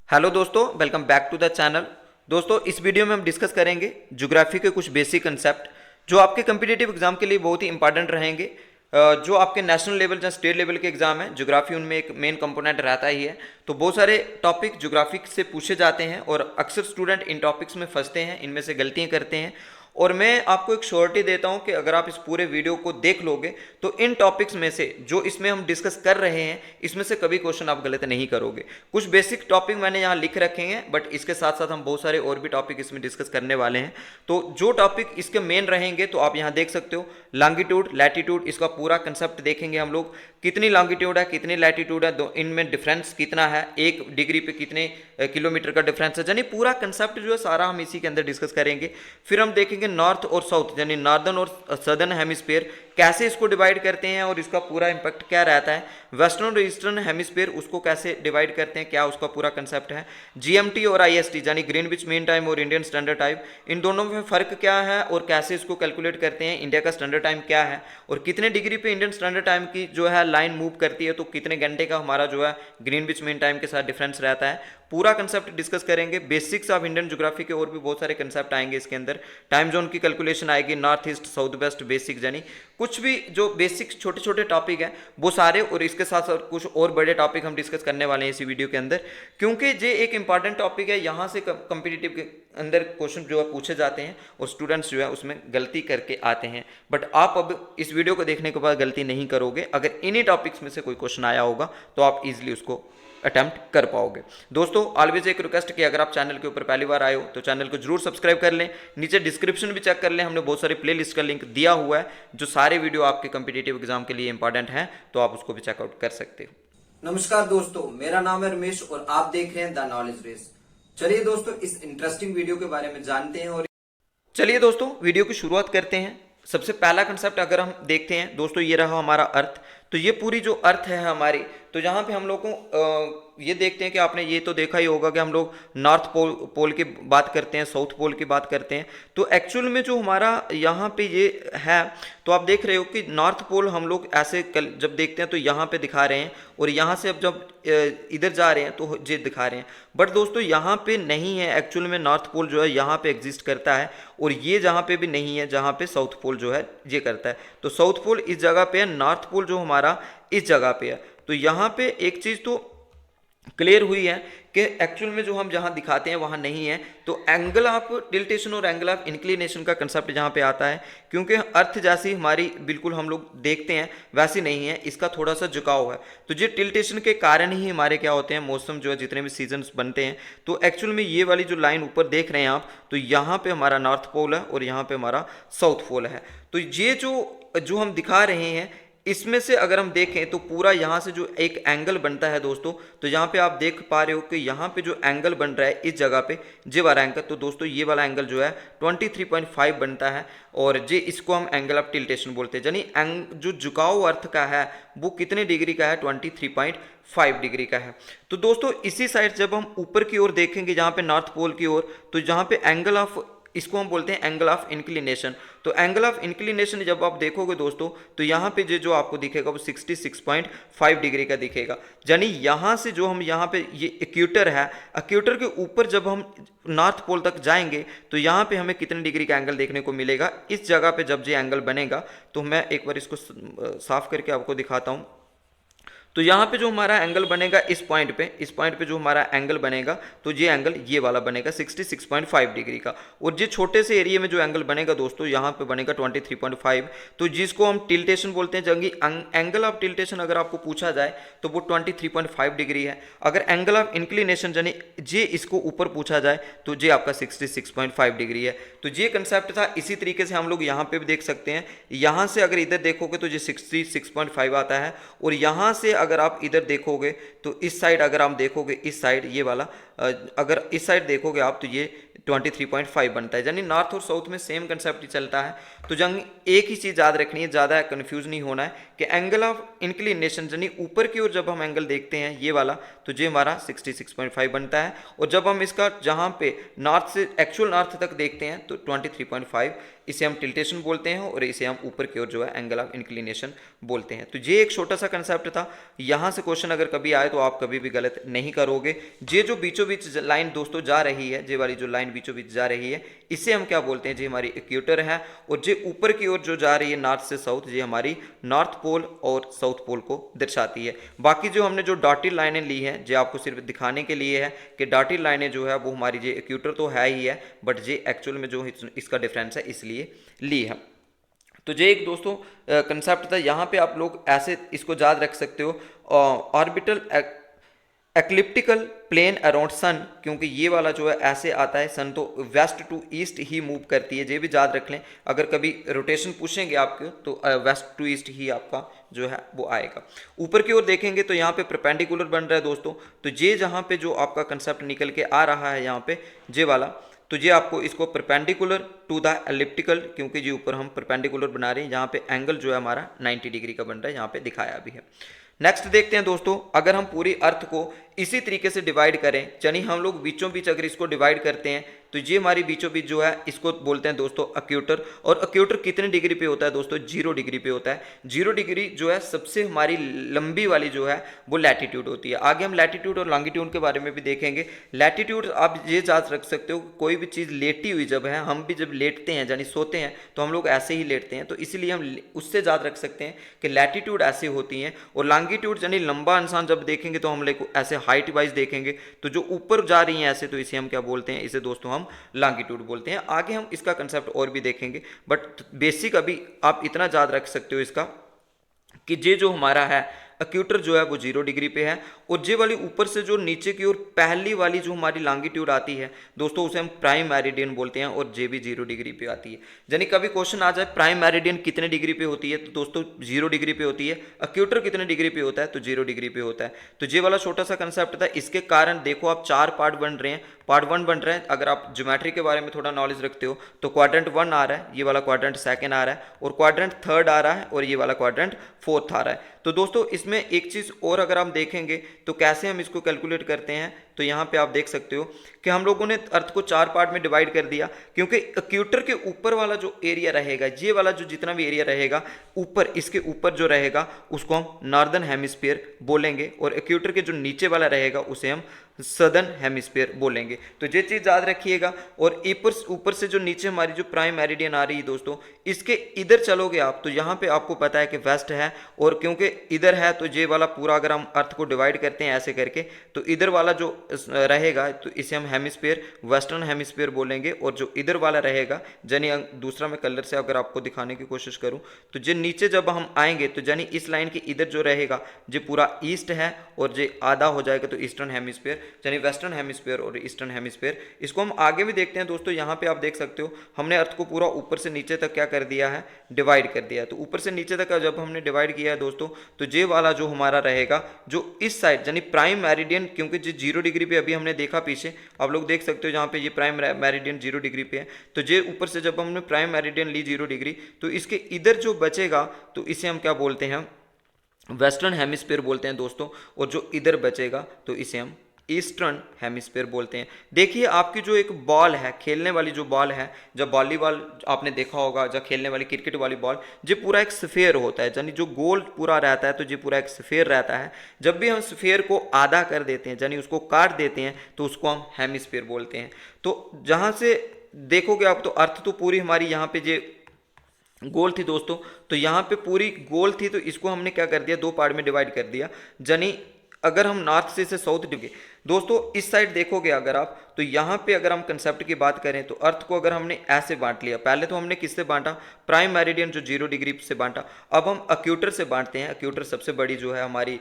Hello दोस्तों, welcome back to the channel. दोस्तों, इस वीडियो में हम डिस्कस करेंगे ज्योग्राफी के कुछ बेसिक कंसेप्ट जो आपके कम्पिटिटिव एग्जाम के लिए बहुत ही इंपॉर्टेंट रहेंगे। जो आपके नेशनल लेवल या स्टेट लेवल के एग्जाम है, ज्योग्राफी उनमें एक मेन कंपोनेंट रहता ही है। तो बहुत सारे टॉपिक ज्योग्राफी से पूछे जाते हैं और अक्सर स्टूडेंट इन टॉपिक्स में फंसते हैं, इनमें से गलतियां करते हैं। और मैं आपको एक श्योरिटी देता हूं कि अगर आप इस पूरे वीडियो को देख लोगे तो इन टॉपिक्स में से जो इसमें हम डिस्कस कर रहे हैं, इसमें से कभी क्वेश्चन आप गलत नहीं करोगे। कुछ बेसिक टॉपिक मैंने यहाँ लिख रखे हैं, बट इसके साथ साथ हम बहुत सारे और भी टॉपिक इसमें डिस्कस करने वाले हैं। तो जो टॉपिक इसके मेन रहेंगे तो आप यहाँ देख सकते हो, लॉन्गिट्यूड, लैटिट्यूड, इसका पूरा कंसेप्ट देखेंगे हम लोग। कितनी लॉन्गिट्यूड है, कितनी लैटिट्यूड है, दो इनमें डिफरेंस कितना है, 1 डिग्री पे कितने किलोमीटर का डिफरेंस है, यानी पूरा कंसेप्ट जो है सारा हम इसी के अंदर डिस्कस करेंगे। फिर हम देखेंगे नॉर्थ और साउथ, यानी नॉर्दर्न और सदर्न हेमिस्फीयर कैसे इसको डिवाइड करते हैं और इसका पूरा इंपैक्ट क्या रहता है। वेस्टर्न और ईस्टर्न हेमिस्फीयर उसको कैसे डिवाइड करते हैं, क्या उसका पूरा कंसेप्ट है। जीएमटी और आईएसटी यानी ग्रीनविच मीन टाइम और इंडियन स्टैंडर्ड टाइम, इन दोनों में फर्क क्या है और कैसे इसको कैलकुलेट करते हैं। इंडिया का स्टैंडर्ड टाइम क्या है और कितने डिग्री पे इंडियन स्टैंडर्ड टाइम की जो है लाइन मूव करती है, तो कितने घंटे का हमारा जो है ग्रीनविच मीन टाइम के साथ डिफरेंस रहता है। पूरा कंसेप्ट डिस्कस करेंगे। बेसिक्स ऑफ इंडियन ज्योग्राफी के और भी बहुत सारे कंसेप्ट आएंगे इसके अंदर। टाइम जोन की कैलकुलेशन आएगी, north east south west basic, यानी कुछ भी जो बेसिक छोटे छोटे टॉपिक हैं वो सारे, और इसके साथ साथ कुछ और बड़े टॉपिक हम डिस्कस करने वाले हैं इसी वीडियो के अंदर, क्योंकि ये एक इंपॉर्टेंट टॉपिक है। यहाँ से कम्पिटिटिव के अंदर क्वेश्चन जो है पूछे जाते हैं और स्टूडेंट्स जो है उसमें गलती करके आते हैं। बट आप अब इस वीडियो को देखने के बाद गलती नहीं करोगे। अगर इन्हीं टॉपिक्स में से कोई क्वेश्चन आया होगा तो आप इजीली उसको अटेम्प्ट कर पाओगे। दोस्तों, ऑलवेज एक रिक्वेस्ट कि अगर आप चैनल के ऊपर पहली बार आए हो तो चैनल को जरूर सब्सक्राइब कर लें। नीचे डिस्क्रिप्शन भी चेक कर लें, हमने बहुत सारी प्लेलिस्ट का लिंक दिया हुआ है जो सारे वीडियो आपके कम्पिटिटिव एग्जाम के लिए इंपॉर्टेंट हैं, तो आप उसको भी चेकआउट कर सकते हो। नमस्कार दोस्तों, मेरा नाम है रमेश और आप देख रहे हैं द नॉलेज रेस। चलिए दोस्तों, इस इंटरेस्टिंग वीडियो के बारे में जानते हैं। और चलिए दोस्तों, वीडियो की शुरुआत करते हैं। सबसे पहला कंसेप्ट अगर हम देखते हैं दोस्तों, ये रहा हमारा अर्थ। तो ये पूरी जो अर्थ है हमारी, तो यहाँ पे हम लोग को ये देखते हैं कि आपने ये तो देखा ही होगा कि हम लोग नॉर्थ पोल की बात करते हैं, साउथ पोल की बात करते हैं। तो एक्चुअल में जो हमारा यहाँ पे ये है, तो आप देख रहे हो कि नॉर्थ पोल हम लोग ऐसे जब देखते हैं तो यहाँ पे दिखा रहे हैं, और यहाँ से अब जब इधर जा रहे हैं तो ये दिखा रहे हैं। बट दोस्तों यहाँ पे नहीं है, एक्चुअल में नॉर्थ पोल जो है यहाँ पे एग्जिस्ट करता है, और ये जहाँ पे भी नहीं है जहाँ पे साउथ पोल जो है ये करता है। तो साउथ पोल इस जगह पे है, नॉर्थ पोल जो हमारा इस जगह पे है। तो यहाँ पे एक चीज़ तो क्लियर हुई है कि एक्चुअल में जो हम जहाँ दिखाते हैं वहाँ नहीं है। तो एंगल ऑफ टिल्टेशन और एंगल ऑफ इंक्लिनेशन का कंसेप्ट जहाँ पे आता है, क्योंकि अर्थ जैसी हमारी बिल्कुल हम लोग देखते हैं वैसी नहीं है, इसका थोड़ा सा झुकाव है। तो ये टिल्टेशन के कारण ही हमारे क्या होते हैं, मौसम जो है जितने भी सीजन्स बनते हैं। तो एक्चुअल में ये वाली जो लाइन ऊपर देख रहे हैं आप, तो यहाँ पे हमारा नॉर्थ पोल है और यहाँ पे हमारा साउथ पोल है। तो ये जो हम दिखा रहे हैं, इसमें से अगर हम देखें तो पूरा यहाँ से जो एक एंगल बनता है दोस्तों, तो यहाँ पे आप देख पा रहे हो कि यहाँ पे जो एंगल बन रहा है इस जगह पे, ये वाला एंगल, तो दोस्तों ये वाला एंगल जो है 23.5 बनता है, और ये इसको हम एंगल ऑफ टिल्टेशन बोलते हैं। यानी जो झुकाव अर्थ का है वो कितने डिग्री का है, 23.5 डिग्री का है। तो दोस्तों इसी साइड जब हम ऊपर की ओर देखेंगे, जहाँ पे नॉर्थ पोल की ओर, तो जहाँ पे एंगल ऑफ, इसको हम बोलते हैं एंगल ऑफ इंक्लिनेशन। तो एंगल ऑफ इंक्लिनेशन जब आप देखोगे दोस्तों, तो यहाँ पे जो आपको दिखेगा वो 66.5 डिग्री का दिखेगा। यानी यहाँ से जो हम यहाँ पे ये इक्वेटर है, इक्वेटर के ऊपर जब हम नॉर्थ पोल तक जाएंगे तो यहाँ पे हमें कितने डिग्री का एंगल देखने को मिलेगा। इस जगह पे जब ये एंगल बनेगा, तो मैं एक बार इसको साफ करके आपको दिखाता हूँ। तो यहाँ पे जो हमारा एंगल बनेगा इस पॉइंट पे जो हमारा एंगल बनेगा, तो ये एंगल ये वाला बनेगा 66.5 डिग्री का। और ये छोटे से एरिया में जो एंगल बनेगा दोस्तों, यहाँ पे बनेगा 23.5, तो जिसको हम टिल्टेशन बोलते हैं। जंगी एंगल ऑफ टिल्टेशन अगर आपको पूछा जाए तो वो 23.5 डिग्री है। अगर एंगल ऑफ इंक्लिनेशन यानी जे इसको ऊपर पूछा जाए तो ये आपका 66.5 डिग्री है। तो ये कंसेप्ट था। इसी तरीके से हम लोग यहाँ पे भी देख सकते हैं, यहाँ से अगर इधर देखोगे तो ये 66.5 आता है, और यहाँ से अगर आप इधर देखोगे तो इस साइड अगर आप देखोगे, इस साइड ये वाला अगर इस साइड देखोगे आप, तो ये 23.5 बनता है। यानी नॉर्थ और साउथ में सेम कंसेप्ट ही चलता है। तो जंग एक ही चीज़ याद रखनी है, ज़्यादा कंफ्यूज नहीं होना है कि एंगल ऑफ इंक्लिनेशन यानी ऊपर की ओर जब हम एंगल देखते हैं ये वाला, तो ये हमारा 66.5 बनता है। और जब हम इसका जहाँ पे नॉर्थ से एक्चुअल नॉर्थ तक देखते हैं तो 23.5 इसे हम टिल्टेशन बोलते हैं और इसे हम ऊपर की ओर जो है एंगल ऑफ इंक्लिनेशन बोलते हैं। तो ये एक छोटा सा कंसेप्ट था। यहाँ से क्वेश्चन अगर कभी आए तो आप कभी भी गलत नहीं करोगे। ये जो बीचों बीच लाइन दोस्तों जा रही है, ये वाली जो लाइन बीचों बीच जा रही है, इसे हम क्या बोलते हैं, जी हमारी इक्वेटर है। और ये ऊपर की ओर जो जा रही है नॉर्थ से साउथ, ये हमारी नॉर्थ पोल और साउथ पोल को दर्शाती है। बाकी जो हमने जो डॉटेड लाइनें ली हैं, ये आपको सिर्फ दिखाने के लिए है कि डॉटेड लाइनें जो है वो हमारी ये इक्वेटर तो है ही है, बट ये एक्चुअल में जो इसका डिफरेंस है इसलिए ली है। तो ये एक दोस्तों कंसेप्ट था। यहाँ पे आप लोग ऐसे इसको याद रख सकते हो, ऑर्बिटल एक्लिप्टिकल प्लेन अराउंड सन, क्योंकि ये वाला जो है ऐसे आता है, सन तो वेस्ट टू ईस्ट ही मूव करती है, ये भी याद रख लें। अगर कभी रोटेशन पूछेंगे आपको तो वेस्ट टू ईस्ट ही आपका जो है वो आएगा। ऊपर की ओर देखेंगे तो यहाँ पे परपेंडिकुलर बन रहा है दोस्तों। तो ये जहाँ पे जो आपका कंसेप्ट निकल के आ रहा है यहाँ पे ये वाला, तो ये आपको इसको परपेंडिकुलर टू द एलिप्टिकल, क्योंकि जी ऊपर हम परपेंडिकुलर बना रहे हैं, यहाँ पे एंगल जो है हमारा 90 डिग्री का बन रहा है, यहाँ पे दिखाया भी है। नेक्स्ट देखते हैं दोस्तों, अगर हम पूरी अर्थ को इसी तरीके से डिवाइड करें, यानी हम लोग बीचों बीच अगर इसको डिवाइड करते हैं तो ये हमारी बीचों बीच जो है इसको बोलते हैं दोस्तों इक्वेटर। और इक्वेटर कितने डिग्री पे होता है दोस्तों, 0 डिग्री पे होता है। 0 डिग्री जो है सबसे हमारी लंबी वाली जो है वो लैटिट्यूड होती है। आगे हम लैटिट्यूड और लॉन्गिट्यूड के बारे में भी देखेंगे। लैटिट्यूड आप ये याद रख सकते हो, कोई भी चीज़ लेटी हुई जब है, हम भी जब लेटते हैं यानी सोते हैं तो हम लोग ऐसे ही लेटते हैं, तो इसलिए हम उससे याद रख सकते हैं कि लैटिट्यूड ऐसे होती हैं। और लॉन्गिट्यूड यानी लंबा इंसान जब देखेंगे तो हम लोग ऐसे हाइट वाइज देखेंगे, तो जो ऊपर जा रही हैं ऐसे, तो इसे हम क्या बोलते हैं, इसे दोस्तों हम लॉन्गिट्यूड बोलते हैं। आगे हम इसका कंसेप्ट और भी देखेंगे, बट बेसिक अभी आप इतना याद रख सकते हो इसका कि ये जो हमारा है इक्वेटर जो है वो 0 डिग्री पे है। और ये वाली ऊपर से जो नीचे की ओर पहली वाली जो हमारी लॉन्गिट्यूड आती है दोस्तों, उसे हम प्राइम मेरिडियन बोलते हैं, और ये भी 0 डिग्री पे आती है। यानी कभी क्वेश्चन आ जाए प्राइम मेरिडियन कितने डिग्री पे होती है, तो दोस्तों 0 डिग्री पे होती है। इक्वेटर कितने डिग्री पे होता है, तो 0 डिग्री पे होता है। तो ये वाला छोटा सा कंसेप्ट था। इसके कारण देखो आप 4 पार्ट बन रहे हैं। पार्ट 1 बन रहा है, अगर आप ज्योमेट्री के बारे में थोड़ा नॉलेज रखते हो तो क्वाड्रेंट 1 आ रहा है, ये वाला क्वाड्रेंट 2 आ रहा है, और क्वाड्रेंट 3 आ रहा है, और ये वाला क्वाड्रेंट 4 आ रहा है। तो दोस्तों इसमें एक चीज़ और अगर आप देखेंगे तो कैसे हम इसको कैलकुलेट करते हैं, तो यहाँ पे आप देख सकते हो कि हम लोगों ने अर्थ को 4 पार्ट में डिवाइड कर दिया, क्योंकि इक्वेटर के ऊपर वाला जो एरिया रहेगा, ये वाला जो जितना भी एरिया रहेगा ऊपर, इसके ऊपर जो रहेगा उसको हम नॉर्दर्न हेमिस्फीयर बोलेंगे, और इक्वेटर के जो नीचे वाला रहेगा उसे हम सदर्न हेमिस्फीयर बोलेंगे। तो ये चीज़ याद रखिएगा। और ऊपर से जो नीचे हमारी जो प्राइम मेरिडियन आ रही है दोस्तों, इसके इधर चलोगे आप तो यहाँ पे आपको पता है कि वेस्ट है, और क्योंकि इधर है तो ये वाला पूरा अगर हम अर्थ को डिवाइड करते हैं ऐसे करके, तो इधर वाला जो रहेगा तो इसे हम हेमिस्फीयर वेस्टर्न हेमिस्फीयर बोलेंगे। और जो इधर वाला रहेगा, यानी दूसरा मैं कलर से अगर आपको दिखाने की कोशिश करूँ तो जो नीचे जब हम आएंगे तो यानी इस लाइन के इधर जो रहेगा ये पूरा ईस्ट है, और ये आधा हो जाएगा तो ईस्टर्न हेमिस्फीयर, यानी वेस्टर्न हेमिस्फीयर और ईस्टर्न हेमिस्फीयर। इसको हम आगे भी देखते हैं दोस्तों। यहाँ पे आप देख सकते हो हमने अर्थ को पूरा ऊपर से नीचे तक क्या कर दिया है, डिवाइड कर दिया है। तो ऊपर से नीचे तक जब हमने डिवाइड किया है दोस्तों, तो ये वाला जो हमारा रहेगा जो इस साइड यानी प्राइम मेरिडियन, क्योंकि जो 0 डिग्री पे अभी हमने देखा पीछे, आप लोग देख सकते हो जहाँ पे ये प्राइम मेरिडियन 0 डिग्री पे है, तो ये ऊपर से जब हमने प्राइम मेरिडियन ली 0 डिग्री, तो इसके इधर जो बचेगा तो इसे हम क्या बोलते हैं, वेस्टर्न हेमिस्फीयर बोलते हैं दोस्तों। और जो इधर बचेगा तो इसे हम ईस्टर्न हेमिस्फीयर बोलते हैं। देखिए आपकी जो एक बॉल है, खेलने वाली जो बॉल है, जब वॉलीबॉल आपने देखा होगा, जब खेलने वाली क्रिकेट वाली बॉल, ये पूरा एक स्फेयर होता है, यानी जो गोल पूरा रहता है तो ये पूरा एक स्फेयर रहता है। जब भी हम स्फेयर को आधा कर देते हैं यानी उसको काट देते हैं तो उसको हम हेमिस्फीयर बोलते हैं। तो जहाँ से देखोगे आप तो अर्थ तो पूरी हमारी यहाँ पे ये गोल थी दोस्तों, तो यहाँ पे पूरी गोल थी, तो इसको हमने क्या कर दिया, 2 पार्ट में डिवाइड कर दिया। यानी अगर हम नॉर्थ से इसे साउथ डिगे दोस्तों, इस साइड देखोगे अगर आप, तो यहाँ पे अगर हम कंसेप्ट की बात करें तो अर्थ को अगर हमने ऐसे बांट लिया, पहले तो हमने किससे बांटा, प्राइम मेरिडियन जो 0 डिग्री से बांटा, अब हम इक्वेटर से बांटते हैं। इक्वेटर सबसे बड़ी जो है हमारी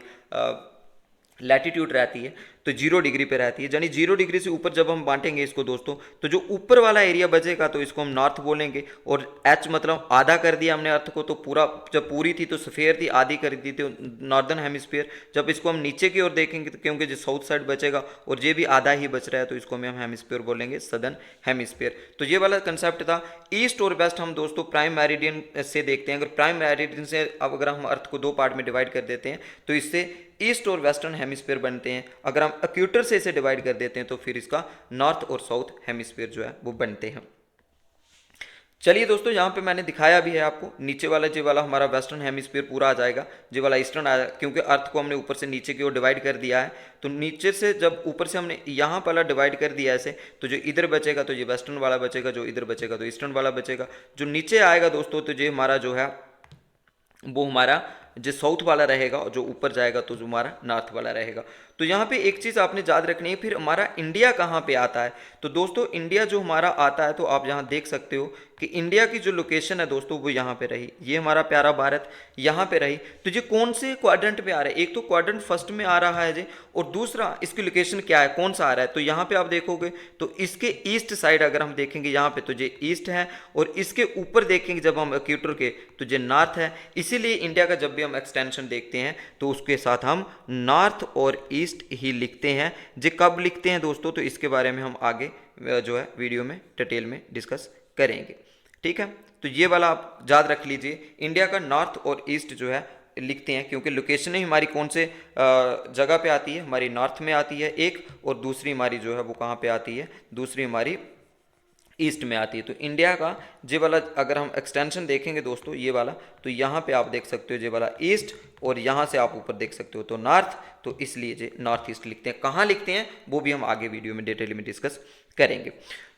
लैटिट्यूड रहती है, तो 0 डिग्री पे रहती है, यानी 0 डिग्री से ऊपर जब हम बांटेंगे इसको दोस्तों, तो जो ऊपर वाला एरिया बचेगा तो इसको हम नॉर्थ बोलेंगे। और एच मतलब आधा कर दिया हमने अर्थ को, तो पूरा जब पूरी थी तो स्फेयर थी, आधी कर दी थी नॉर्दर्न हेमिस्फीयर। जब इसको हम नीचे की ओर देखेंगे तो क्योंकि जो साउथ साइड बचेगा और ये भी आधा ही बच रहा है, तो इसको हम हेमिस्फीयर बोलेंगे, सदर्न हेमिस्फीयर। तो ये वाला कंसेप्ट था। ईस्ट और वेस्ट हम दोस्तों प्राइम मेरिडियन से देखते हैं। अगर प्राइम मेरिडियन से अब अगर हम अर्थ को 2 पार्ट में डिवाइड कर देते हैं तो इससे ईस्ट और वेस्टर्न हेमिस्फीयर बनते हैं। अगर हम इक्वेटर से इसे डिवाइड कर देते हैं तो फिर इसका नॉर्थ और साउथ हेमिस्फीयर जो है वो बनते हैं। चलिए दोस्तों, यहाँ पे मैंने दिखाया भी है आपको, नीचे वाला जे वाला हमारा वेस्टर्न हेमिस्फीयर पूरा आ जाएगा, जे वाला ईस्टर्न आया, क्योंकि अर्थ को हमने ऊपर से नीचे की ओर डिवाइड कर दिया है। तो नीचे से जब ऊपर से हमने यहाँ वाला डिवाइड कर दिया ऐसे, तो जो इधर बचेगा तो ये वेस्टर्न वाला बचेगा, जो इधर बचेगा तो ईस्टर्न वाला बचेगा। जो नीचे आएगा दोस्तों तो ये हमारा जो है वो हमारा जो साउथ वाला रहेगा, और जो ऊपर जाएगा तो जो हमारा नॉर्थ वाला रहेगा। तो यहाँ पे एक चीज़ आपने याद रखनी है, फिर हमारा इंडिया कहाँ पे आता है। तो दोस्तों इंडिया जो हमारा आता है, तो आप यहाँ देख सकते हो कि इंडिया की जो लोकेशन है दोस्तों वो यहाँ पे रही, ये हमारा प्यारा भारत यहाँ पे रही। तो ये कौन से क्वाड्रेंट पे आ रहा है, एक तो क्वाड्रेंट फर्स्ट में आ रहा है जी, और दूसरा इसकी लोकेशन क्या है, कौन सा आ रहा है। तो यहाँ पे आप देखोगे तो इसके ईस्ट साइड अगर हम देखेंगे यहाँ पे तो ये ईस्ट है, और इसके ऊपर देखेंगे जब हम इक्वेटर के तो ये नॉर्थ है। इसीलिए इंडिया का जब भी हम एक्सटेंशन देखते हैं तो उसके साथ हम नॉर्थ और ईस्ट ही लिखते हैं। ये कब लिखते हैं दोस्तों, तो इसके बारे में हम आगे जो है वीडियो में डिटेल में डिस्कस करेंगे, ठीक है। तो ये वाला आप याद रख लीजिए, इंडिया का नॉर्थ और ईस्ट जो है लिखते हैं, क्योंकि लोकेशन ही हमारी कौन से जगह पे आती है, हमारी नॉर्थ में आती है एक, और दूसरी हमारी जो है वो कहाँ पे आती है, दूसरी हमारी ईस्ट में आती है। तो इंडिया का ये वाला अगर हम एक्सटेंशन देखेंगे दोस्तों, ये वाला, तो यहाँ पे आप देख सकते हो ये वाला ईस्ट, और यहाँ से आप ऊपर देख सकते हो तो नॉर्थ, तो इसलिए ये नॉर्थ ईस्ट लिखते हैं। कहाँ लिखते हैं वो भी हम आगे वीडियो में डिटेल में डिस्कस करेंगे।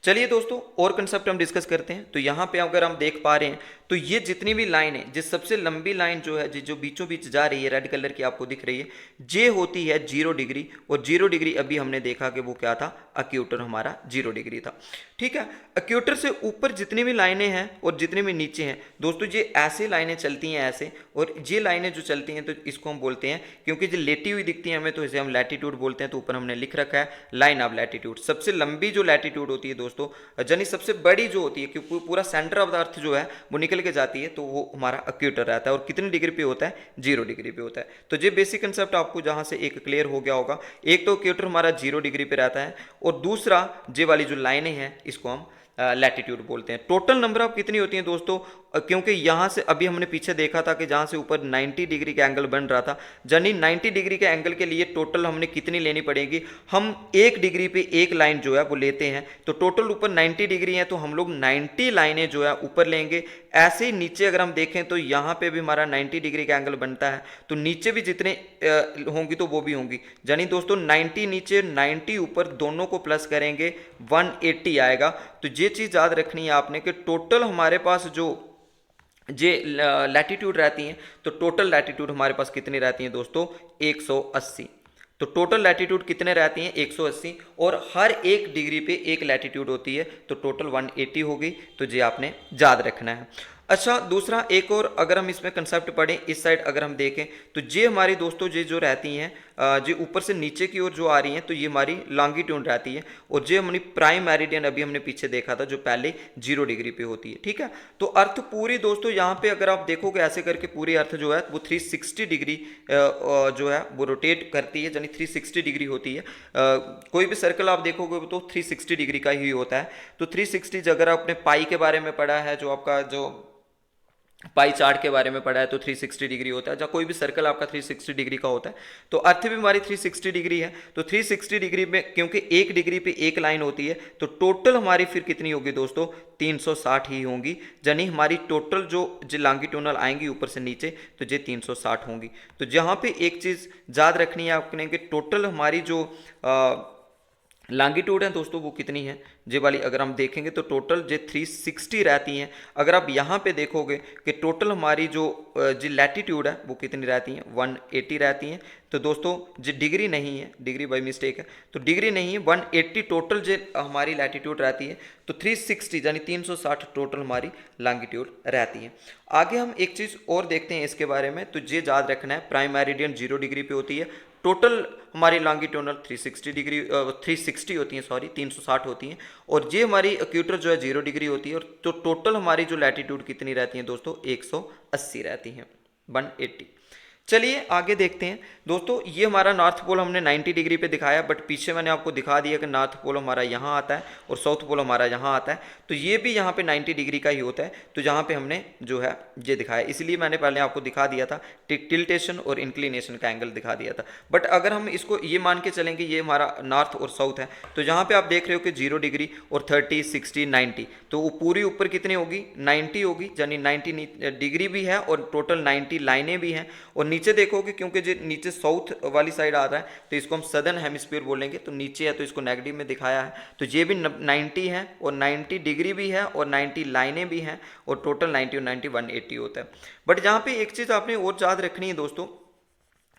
चलिए दोस्तों, और कंसेप्ट हम डिस्कस करते हैं। तो यहाँ पे अगर हम देख पा रहे हैं तो ये जितनी भी लाइन है, जिस सबसे लंबी लाइन जो है जो बीचों बीच जा रही है, रेड कलर की आपको दिख रही है, ये होती है 0 डिग्री। और 0 डिग्री अभी हमने देखा कि वो क्या था, इक्वेटर हमारा 0 डिग्री था, ठीक है। इक्वेटर से ऊपर जितनी भी लाइनें हैं और जितने भी नीचे हैं दोस्तों, ये ऐसे लाइनें चलती हैं ऐसे, और ये लाइनें जो चलती हैं तो इसको हम बोलते हैं, क्योंकि जो लेटी हुई दिखती है हमें तो इसे हम लैटिट्यूड बोलते हैं। तो ऊपर हमने लिख रखा है लाइन ऑफ लैटिट्यूड। सबसे लंबी जो लैटिट्यूड होती है दोस्तों, यानी सबसे बड़ी जो होती है, क्योंकि पूरा सेंटर ऑफ द अर्थ जो है वो निकल के जाती है, तो वो हमारा इक्वेटर रहता है। और कितनी डिग्री पे होता है, 0 डिग्री पे होता है। तो ये बेसिक कंसेप्ट आपको जहां से एक क्लियर हो गया होगा, एक तो इक्वेटर हमारा 0 डिग्री पे रहता है, और दूसरा ये वाली जो लाइनें हैं इसको हम लैटिट्यूड बोलते हैं। टोटल नंबर ऑफ कितनी होती हैं दोस्तों, क्योंकि यहाँ से अभी हमने पीछे देखा था कि जहाँ से ऊपर 90 डिग्री का एंगल बन रहा था, यानी 90 डिग्री के एंगल के लिए टोटल हमने कितनी लेनी पड़ेगी, हम 1 डिग्री पे एक लाइन जो है वो लेते हैं। तो टोटल ऊपर 90 डिग्री है, तो हम लोग 90 लाइनें जो है ऊपर लेंगे। ऐसे ही नीचे अगर हम देखें तो यहाँ पे भी हमारा 90 डिग्री का एंगल बनता है, तो नीचे भी जितने होंगी तो वो भी होंगी। यानी दोस्तों 90 नीचे 90 ऊपर, दोनों को प्लस करेंगे 180 आएगा। तो ये चीज़ याद रखनी है आपने कि टोटल हमारे पास जो लैटिट्यूड रहती हैं, तो टोटल लैटिट्यूड हमारे पास कितनी रहती हैं दोस्तों, 180। तो टोटल लैटिट्यूड कितने रहती हैं, 180, और हर एक डिग्री पे एक लैटिट्यूड होती है, तो टोटल 180 होगी। तो ये आपने याद रखना है। अच्छा, दूसरा एक और अगर हम इसमें कंसेप्ट पढ़ें, इस साइड अगर हम देखें तो ये हमारी दोस्तों ये जो रहती हैं, जो ऊपर से नीचे की ओर जो आ रही हैं, तो ये हमारी लॉन्गिट्यूड रहती है। और ये हमारी प्राइम मेरिडियन अभी हमने पीछे देखा था, जो पहले 0 डिग्री पे होती है, ठीक है। तो अर्थ पूरी दोस्तों यहाँ पे अगर आप देखोगे ऐसे करके, पूरी अर्थ जो है वो 360 डिग्री जो है वो रोटेट करती है, यानी 360 डिग्री होती है। कोई भी सर्कल आप देखोगे तो 360 डिग्री का ही होता है। तो 360 अगर आपने पाई के बारे में पढ़ा है, जो आपका जो पाई चार्ट के बारे में पढ़ा है, तो 360 डिग्री होता है। जहाँ कोई भी सर्कल आपका 360 डिग्री का होता है, तो अर्थ भी हमारी 360 डिग्री है। तो 360 डिग्री में क्योंकि 1 डिग्री पे एक लाइन होती है, तो टोटल हमारी फिर कितनी होगी दोस्तों, 360 ही होंगी। यानी हमारी टोटल जो लॉन्गिट्यूडनल आएंगी ऊपर से नीचे, तो ये 360 होंगी। तो जहाँ पे एक चीज़ याद रखनी है आपने कि टोटल हमारी जो लॉन्गिट्यूड है दोस्तों वो कितनी है, जे वाली अगर हम देखेंगे तो टोटल जे 360 रहती हैं। अगर आप यहाँ पे देखोगे कि टोटल हमारी जो लैटिट्यूड है वो कितनी रहती हैं, 180 रहती हैं। तो दोस्तों जो डिग्री नहीं है, डिग्री बाई मिस्टेक है, तो डिग्री नहीं है, 180 टोटल जो हमारी लैटिट्यूड रहती है। तो 360 यानी 360 टोटल हमारी लॉन्गिट्यूड रहती है। आगे हम एक चीज़ और देखते हैं इसके बारे में, तो ये याद रखना है, प्राइम मेरिडियन 0 डिग्री पे होती है, टोटल हमारी लॉन्गिट्यूडनल 360 डिग्री 360 होती हैं, सॉरी 360 होती हैं, और ये हमारी इक्वेटर जो है 0 डिग्री होती है। और तो टोटल हमारी जो लैटिट्यूड कितनी रहती है दोस्तों, 180 रहती हैं, 180। चलिए आगे देखते हैं दोस्तों। ये हमारा नॉर्थ पोल हमने 90 डिग्री पे दिखाया, बट पीछे मैंने आपको दिखा दिया कि नॉर्थ पोल हमारा यहाँ आता है और साउथ पोल हमारा यहाँ आता है। तो ये भी यहाँ पे 90 डिग्री का ही होता है। तो जहाँ पे हमने जो है ये दिखाया, इसलिए मैंने पहले आपको दिखा दिया था, टिल्टेशन और इंक्लिनेशन का एंगल दिखा दिया था। बट अगर हम इसको ये मान के चलेंगे ये हमारा नॉर्थ और साउथ है, तो जहाँ पे आप देख रहे हो कि 0 डिग्री और 30, 60, 90, तो वो पूरी ऊपर कितनी होगी, 90 होगी, यानी 90 डिग्री भी है और टोटल 90 लाइनें भी हैं। और नीचे देखोगे क्योंकि जो नीचे साउथ वाली साइड आ रहा है तो इसको हम सदर्न हेमिस्फीयर बोलेंगे, तो नीचे है तो इसको नेगेटिव में दिखाया है। तो ये भी 90 है और 90 डिग्री भी है और 90 लाइनें भी हैं और टोटल 90 और 90 180 होता है। बट यहाँ पे एक चीज़ आपने और याद रखनी है दोस्तों,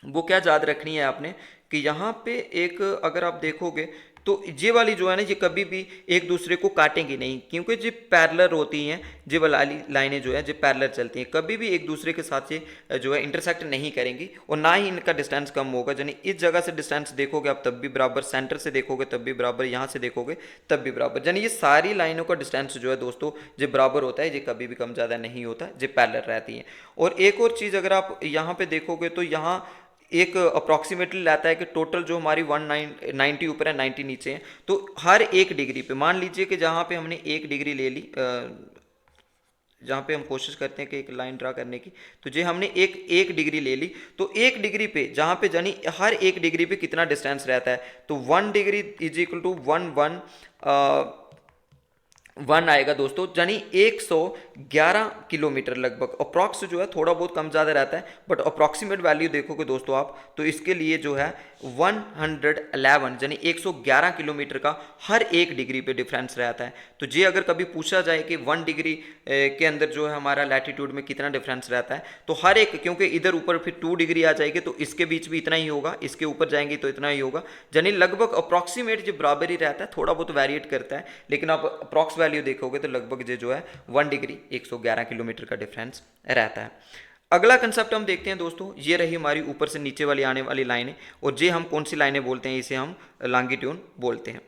वो क्या याद रखनी है आपने कि यहाँ पे एक अगर आप देखोगे तो ये वाली जो है ना, ये कभी भी एक दूसरे को काटेंगी नहीं, क्योंकि जो पैरेलल होती हैं, ये वाली लाइनें जो है जो पैरेलल चलती हैं, कभी भी एक दूसरे के साथ ये जो है इंटरसेक्ट नहीं करेंगी और ना ही इनका डिस्टेंस कम होगा। यानी इस जगह से डिस्टेंस देखोगे आप तब भी बराबर, सेंटर से देखोगे तब भी बराबर, यहाँ से देखोगे तब भी बराबर। यानी ये सारी लाइनों का डिस्टेंस जो है दोस्तों ये बराबर होता है, ये कभी भी कम ज़्यादा नहीं होता, ये पैरेलल रहती हैं। और एक और चीज़ अगर आप यहाँ पे देखोगे तो यहाँ एक अप्रॉक्सीमेटली लाता है कि टोटल जो हमारी 190 ऊपर है 90 नीचे है, तो हर एक डिग्री पे मान लीजिए कि जहाँ पे हमने 1 डिग्री ले ली, जहाँ पे हम कोशिश करते हैं कि एक लाइन ड्रा करने की, तो जो हमने एक डिग्री ले ली, तो 1 डिग्री पे जहाँ पे यानी हर 1 डिग्री पे कितना डिस्टेंस रहता है, तो 1 डिग्री इज इक्वल टू 1 आएगा दोस्तों, यानी 111 किलोमीटर लगभग। अप्रॉक्स जो है थोड़ा बहुत कम ज़्यादा रहता है, बट अप्रॉक्सीमेट वैल्यू देखोगे दोस्तों आप तो इसके लिए जो है 111 यानी 111 किलोमीटर का हर 1 डिग्री पे डिफरेंस रहता है। तो ये अगर कभी पूछा जाए कि 1 डिग्री के अंदर जो है हमारा लैटिट्यूड में कितना डिफरेंस रहता है, तो हर एक, क्योंकि इधर ऊपर फिर 2 डिग्री आ जाएगी तो इसके बीच भी इतना ही होगा, इसके ऊपर जाएंगे तो इतना ही होगा, यानी लगभग अप्रॉक्सीमेट जो बराबर ही रहता है, थोड़ा बहुत वेरिएट करता है, लेकिन आप अप्रॉक्स वैल्यू देखोगे तो लगभग ये जो है 1 डिग्री 111 किलोमीटर का डिफरेंस रहता है। अगला कंसेप्ट हम देखते हैं दोस्तों, ये रही हमारी ऊपर से नीचे वाली आने वाली लाइनें, और ये हम कौन सी लाइनें बोलते हैं, इसे हम लॉन्गिट्यूड बोलते हैं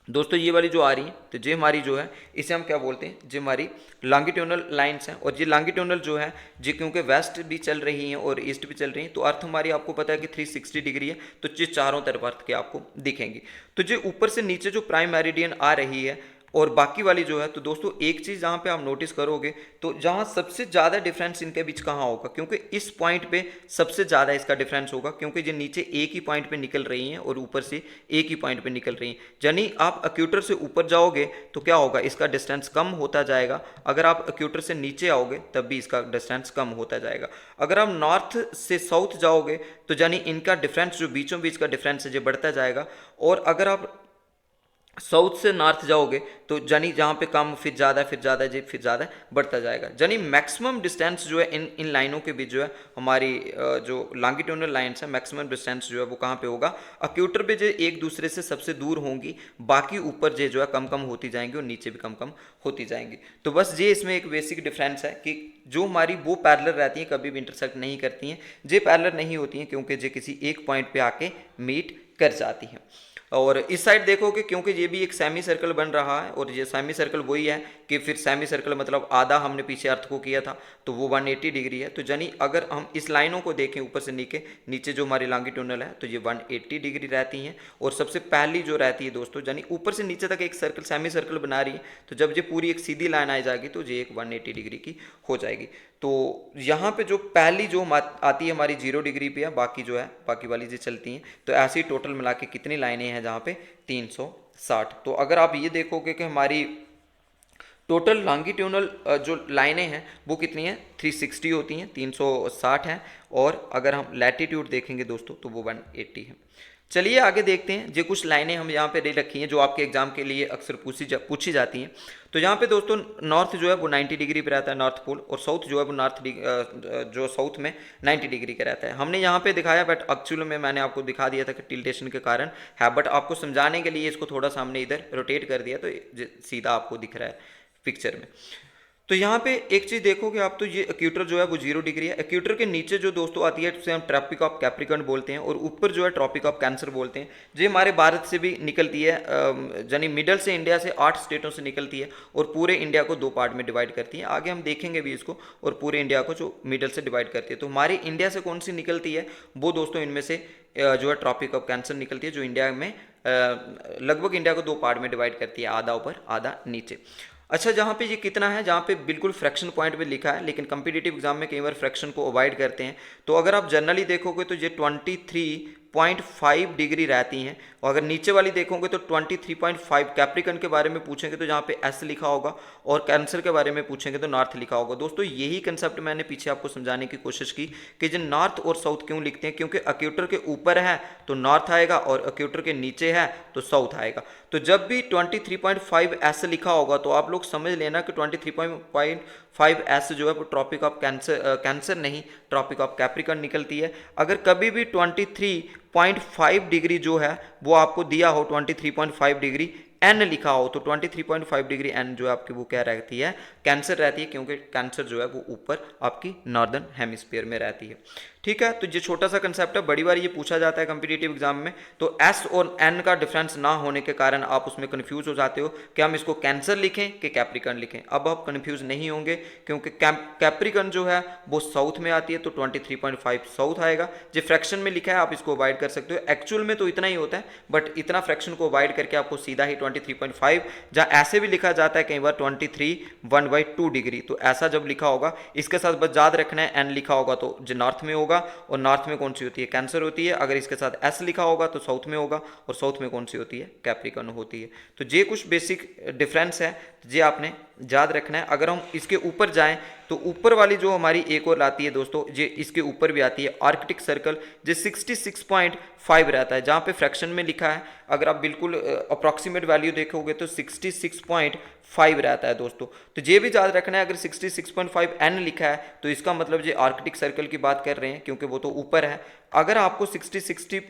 दोस्तों। ये वाली जो आ रही है तो ये हमारी जो है इसे हम क्या बोलते हैं, ये हमारी लॉन्गिट्यूडनल लाइंस हैं। और ये लॉन्गिट्यूडनल जो है ये क्योंकि वेस्ट भी चल रही हैं और ईस्ट भी चल रही हैं, तो अर्थ हमारी आपको पता है कि 360 डिग्री है, तो ये चारों तरफ अर्थ के आपको दिखेंगी। तो ये ऊपर से नीचे जो प्राइम मेरिडियन आ रही है और बाकी वाली जो है, तो दोस्तों एक चीज़ जहाँ पे आप नोटिस करोगे तो जहाँ सबसे ज़्यादा डिफरेंस इनके बीच कहाँ होगा, क्योंकि इस पॉइंट पे सबसे ज़्यादा इसका डिफरेंस होगा, क्योंकि जो नीचे एक ही पॉइंट पे निकल रही हैं और ऊपर से एक ही पॉइंट पे निकल रही हैं। यानी आप एक्यूटर से ऊपर जाओगे तो क्या होगा, इसका डिस्टेंस कम होता जाएगा। अगर आप एक्यूटर से नीचे आओगे तब भी इसका डिस्टेंस कम होता जाएगा। अगर आप नॉर्थ से साउथ जाओगे तो यानी इनका डिफरेंस जो बीचों बीच का डिफरेंस है ये बढ़ता जाएगा। और अगर आप साउथ से नॉर्थ जाओगे तो यानी जहाँ पे कम फिर ज़्यादा जी फिर ज़्यादा बढ़ता जाएगा। यानी मैक्सिमम डिस्टेंस जो है इन लाइनों के बीच जो है हमारी जो लॉन्गिट्यूडनल लाइन्स है, मैक्सिमम डिस्टेंस जो है वो कहाँ पे होगा, एक्यूटर पे जो एक दूसरे से सबसे दूर होंगी, बाकी ऊपर जो है कम कम होती जाएंगी और नीचे भी कम कम होती जाएंगी। तो बस ये इसमें एक बेसिक डिफरेंस है कि जो हमारी वो पैरेलल रहती हैं कभी भी इंटरसेक्ट नहीं करती हैं, ये पैरेलल नहीं होती हैं क्योंकि ये किसी एक पॉइंट पे आके मीट कर जाती हैं। और इस साइड देखोगे क्योंकि ये भी एक सेमी सर्कल बन रहा है, और ये सेमी सर्कल वही है कि फिर सेमी सर्कल मतलब आधा हमने पीछे अर्थ को किया था तो वो 180 डिग्री है। तो यानी अगर हम इस लाइनों को देखें ऊपर से नीचे जो हमारी लॉन्गिट्यूडनल है तो ये 180 डिग्री रहती हैं। और सबसे पहली जो रहती है दोस्तों, यानी ऊपर से नीचे तक एक सर्कल सेमी सर्कल बना रही है, तो जब ये पूरी एक सीधी लाइन आ जाएगी तो ये एक 180 डिग्री की हो जाएगी। तो यहाँ पे जो पहली जो आती है हमारी 0 डिग्री पे है, बाकी जो है बाकी वाली जो चलती हैं, तो ऐसे ही टोटल मिला के कितनी लाइनें हैं जहाँ पे 360। तो अगर आप ये देखोगे कि हमारी टोटल लॉन्गिट्यूडनल जो लाइनें हैं वो कितनी हैं, 360 होती हैं, 360 हैं। और अगर हम लैटिट्यूड देखेंगे दोस्तों तो वो 180 है। चलिए आगे देखते हैं, जो कुछ लाइनें हम यहाँ पे दे रखी हैं जो आपके एग्जाम के लिए अक्सर पूछी जाती हैं। तो यहाँ पे दोस्तों नॉर्थ जो है वो 90 डिग्री पे रहता है नॉर्थ पोल, और साउथ जो है वो जो साउथ में 90 डिग्री का रहता है। हमने यहाँ पे दिखाया, बट एक्चुअल में मैंने आपको दिखा दिया था कि टिल्टेशन के कारण है, बट आपको समझाने के लिए इसको थोड़ा सा हमने इधर रोटेट कर दिया तो सीधा आपको दिख रहा है पिक्चर में। तो तो यहाँ पे एक चीज़ देखोगे आप, तो ये इक्वेटर जो है वो 0 डिग्री है। इक्वेटर के नीचे जो दोस्तों आती है उसे हम ट्रॉपिक ऑफ कैप्रिकॉर्न बोलते हैं, और ऊपर जो है ट्रॉपिक ऑफ कैंसर बोलते हैं। जो हमारे भारत से भी निकलती है, यानी मिडल से इंडिया से 8 स्टेटों से निकलती है और पूरे इंडिया को 2 पार्ट में डिवाइड करती है। आगे हम देखेंगे भी इसको, और पूरे इंडिया को जो मिडल से डिवाइड करती है। तो हमारी इंडिया से कौन सी निकलती है, वो दोस्तों इनमें से जो है ट्रॉपिक ऑफ कैंसर निकलती है, जो इंडिया में लगभग इंडिया को 2 पार्ट में डिवाइड करती है, आधा ऊपर आधा नीचे। अच्छा, जहाँ पे ये कितना है, जहाँ पे बिल्कुल फ्रैक्शन पॉइंट पे लिखा है, लेकिन कम्पिटिटिव एग्जाम में कई बार फ्रैक्शन को अवॉइड करते हैं। तो अगर आप जनरली देखोगे तो ये 23.5 डिग्री रहती हैं, और अगर नीचे वाली देखोगे तो 23.5। कैप्रिकॉर्न के बारे में पूछेंगे तो जहाँ पे एस लिखा होगा, और कैंसर के बारे में पूछेंगे तो नॉर्थ लिखा होगा। दोस्तों यही कंसेप्ट मैंने पीछे आपको समझाने की कोशिश की कि जो नॉर्थ और साउथ क्यों लिखते हैं, क्योंकि इक्वेटर के ऊपर है तो नॉर्थ आएगा, और इक्वेटर के नीचे है तो साउथ आएगा। तो जब भी 23.5 एस लिखा होगा तो आप लोग समझ लेना कि 23.5 एस जो है वो ट्रॉपिक ऑफ कैंसर नहीं, ट्रॉपिक ऑफ कैप्रिकॉर्न निकलती है। अगर कभी भी 23.5 डिग्री जो है वो आपको दिया हो, 23.5 डिग्री एन लिखा हो, तो 23.5 डिग्री एन जो है आपकी वो क्या रहती है, कैंसर रहती है, क्योंकि कैंसर जो है वो ऊपर आपकी नॉर्दर्न हेमिस्फीयर में रहती है। ठीक है, तो ये छोटा सा कंसेप्ट है, बड़ी बार ये पूछा जाता है कम्पिटिटिव एग्जाम में। तो एस और एन का डिफरेंस ना होने के कारण आप उसमें कंफ्यूज हो जाते हो कि हम इसको कैंसर लिखें कि कैप्रिकॉर्न लिखें। अब आप कंफ्यूज नहीं होंगे, क्योंकि कैप्रिकॉर्न जो है वो साउथ में आती है, तो 23.5 साउथ आएगा। जो फ्रैक्शन में लिखा है आप इसको अवॉइड कर सकते हो, एक्चुअल में तो इतना ही होता है, बट इतना फ्रैक्शन को अवॉइड करके आपको सीधा ही 23.5, जहाँ ऐसे भी लिखा जाता है कई बार 23.1/2 डिग्री, तो ऐसा जब लिखा होगा इसके साथ बस याद रखना है, एन लिखा होगा तो जो नॉर्थ में होगा, और नॉर्थ में कौन सी होती है, कैंसर होती है। अगर इसके साथ एस लिखा होगा तो साउथ में होगा, और साउथ में कौन सी होती है, कैप्रिकॉर्न होती है। तो ये कुछ बेसिक डिफरेंस है, ये आपने याद रखना है। अगर हम इसके ऊपर जाएं तो ऊपर वाली जो हमारी एक और आती है दोस्तों, ये इसके ऊपर भी आती है आर्कटिक सर्कल, जो 66.5 रहता है, जहाँ पे फ्रैक्शन में लिखा है। अगर आप बिल्कुल अप्रॉक्सीमेट वैल्यू देखोगे तो 66.5 रहता है दोस्तों। तो ये भी याद रखना है, अगर 66.5 एन लिखा है तो इसका मतलब ये आर्कटिक सर्कल की बात कर रहे हैं, क्योंकि वो तो ऊपर है। अगर आपको 60